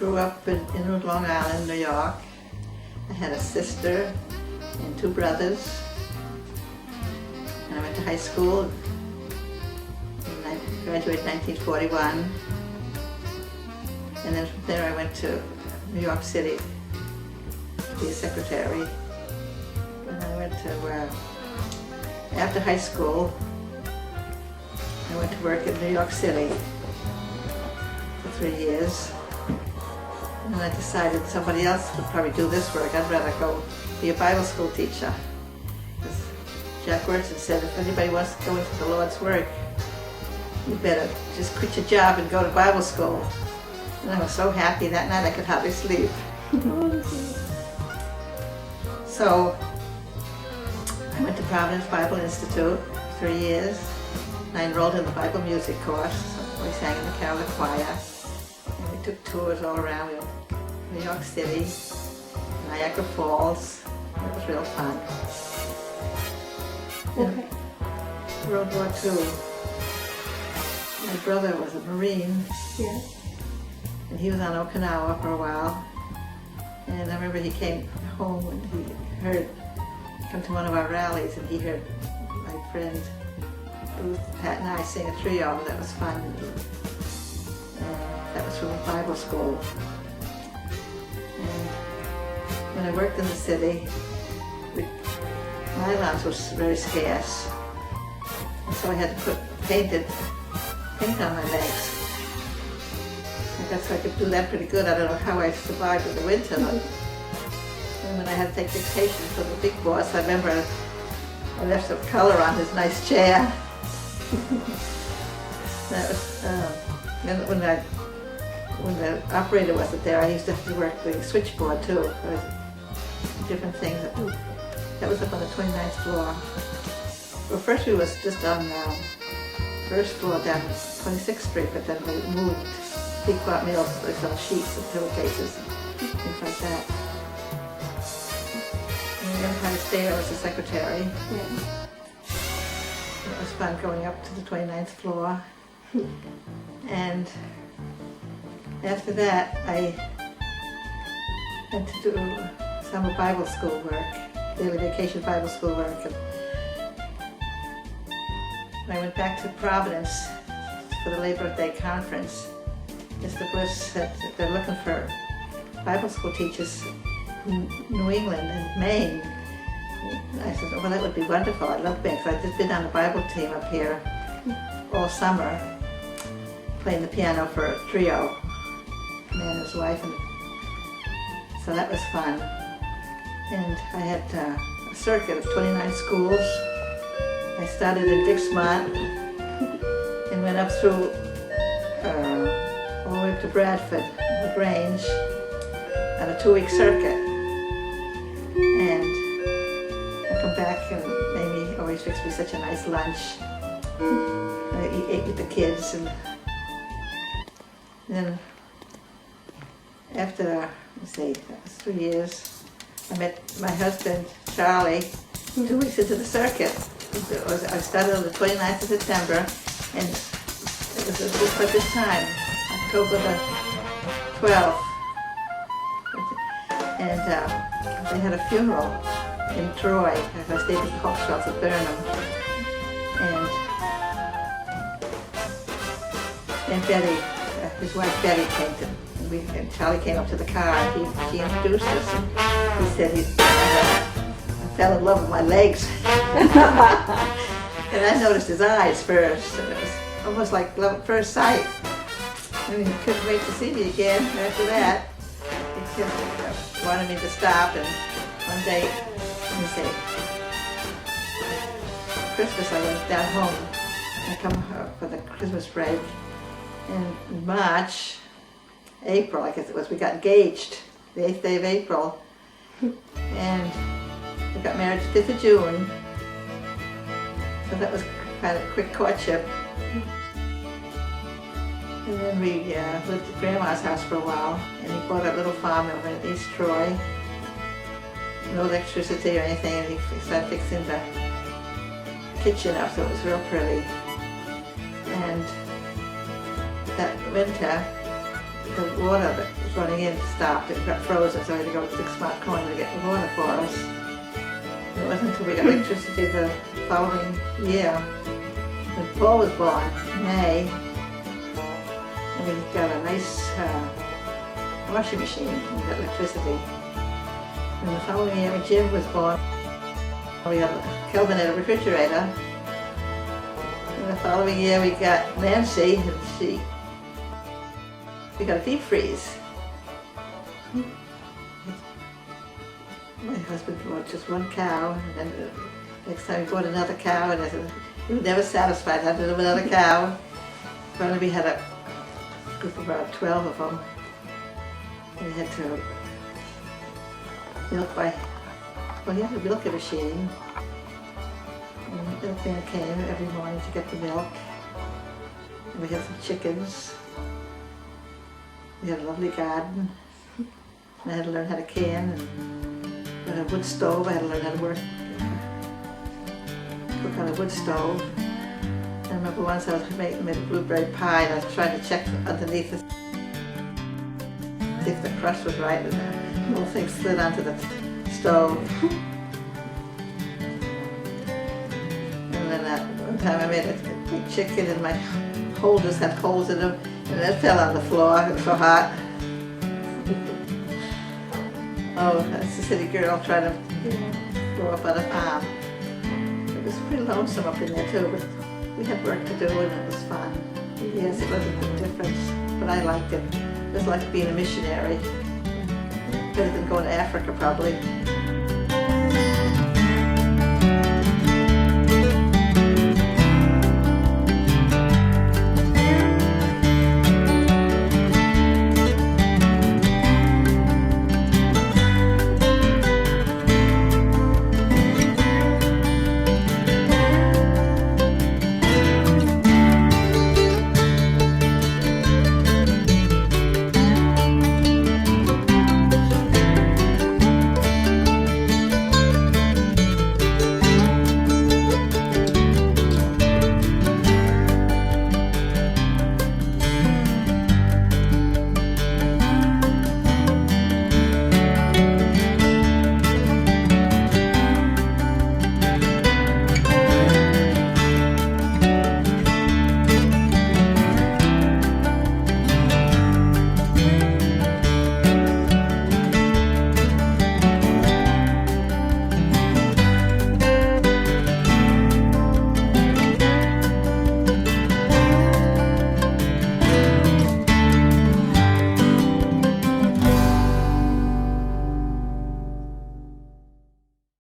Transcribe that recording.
grew up in Long Island, New York. I had a sister and 2 brothers. And I went to high school. I graduated in 1941. And then from there I went to New York City to be a secretary. And I went to, after high school, I went to work in New York City for 3 years. And then I decided somebody else would probably do this work. I'd rather go be a Bible school teacher. Because Jack Wurtson said, if anybody wants to go into the Lord's work, you better just quit your job and go to Bible school. And I was so happy that night I could hardly sleep. So I went to Providence Bible Institute for 3 years. And I enrolled in the Bible music course. So we sang in the Catholic choir. And we took tours all around. We went to New York City, Niagara Falls. It was real fun. Okay. In World War II, my brother was a Marine. Yes. And he was on Okinawa for a while. And I remember he came home and he heard, come to one of our rallies, and he heard my friend Ruth, Pat, and I sing a trio. That was fun. And that was from a Bible school. And when I worked in the city, nylons was very scarce. And so I had to put paint on my legs. I guess I could do that pretty good. I don't know how I survived in the winter. And when I had to take dictation for the big boss, I remember I left some color on his nice chair. That was, and when the operator wasn't there, I used to have to work the switchboard too. Different things. That was up on the 29th floor. Well, first we was just on the first floor down 26th Street, but then we moved. Pequot Mills, they sell sheets and pillowcases and things like that. And the Empire State, I was a secretary. Yeah. It was fun going up to the 29th floor. And after that, I went to do summer Bible school work, daily vacation Bible school work. And when I went back to Providence for the Labor Day conference, Mr. Bliss said that they're looking for Bible school teachers in New England and Maine. And I said, well, that would be wonderful. I'd love Maine, because I'd just been on a Bible team up here all summer, playing the piano for a trio, a man and his wife. And so that was fun. And I had a circuit of 29 schools. I started in Dixmont and went up through all the way up to Bradford, LaGrange, on a 2-week circuit. And I come back and Amy always fixed me such a nice lunch. I ate with the kids, and then after, let's see, that was 3 years, I met my husband, Charlie, 2 weeks into the circuit. I started on the 29th of September, and it was just at this time, October the 12th. And they had a funeral in Troy. I stayed at the Hochschultz at Burnham. And Betty, his wife Betty, came to, and Charlie came up to the car, and he introduced us, and he said I fell in love with my legs. And I noticed his eyes first, and it was almost like love at first sight. And he couldn't wait to see me again after that. He just wanted me to stop, and one day, let me see, Christmas I went down home. I come for the Christmas break. And in March, April, I guess it was, we got engaged, the 8th day of April. And we got married the 5th of June. So that was kind of a quick courtship. And then we lived at Grandma's house for a while, and he bought a little farm over in East Troy. No electricity or anything, and he started fixing the kitchen up, so it was real pretty. And that winter, the water that was running in stopped. It got frozen, so I had to go to the smart corner to get water for us. It wasn't until we got electricity the following year, when Paul was born, in May, and we got a nice washing machine and we got electricity. And the following year, when Jim was born, we got Kelvin had a refrigerator. And the following year, we got Nancy, and we got a deep freeze. My husband bought just one cow, and then the next time he bought another cow, and I said, he was never satisfied, had to do another cow. Finally we had a group of about 12 of them. And we had to milk by, well, he had a milking machine. And the milkman came every morning to get the milk. And we had some chickens. We had a lovely garden. I had to learn how to can. And we had a wood stove. I had to learn how to cook on a wood stove. I remember once I was made a blueberry pie and I was trying to check underneath it, if the crust was right, and the whole thing slid onto the stove. And then one time I made a big chicken and my holders had holes in them, and it fell on the floor. It was so hot. Oh, that's a city girl trying to grow up on a farm. It was pretty lonesome up in there too, but we had work to do and it was fun. Yes, it was a big difference, but I liked it. It was like being a missionary. Better than going to Africa probably.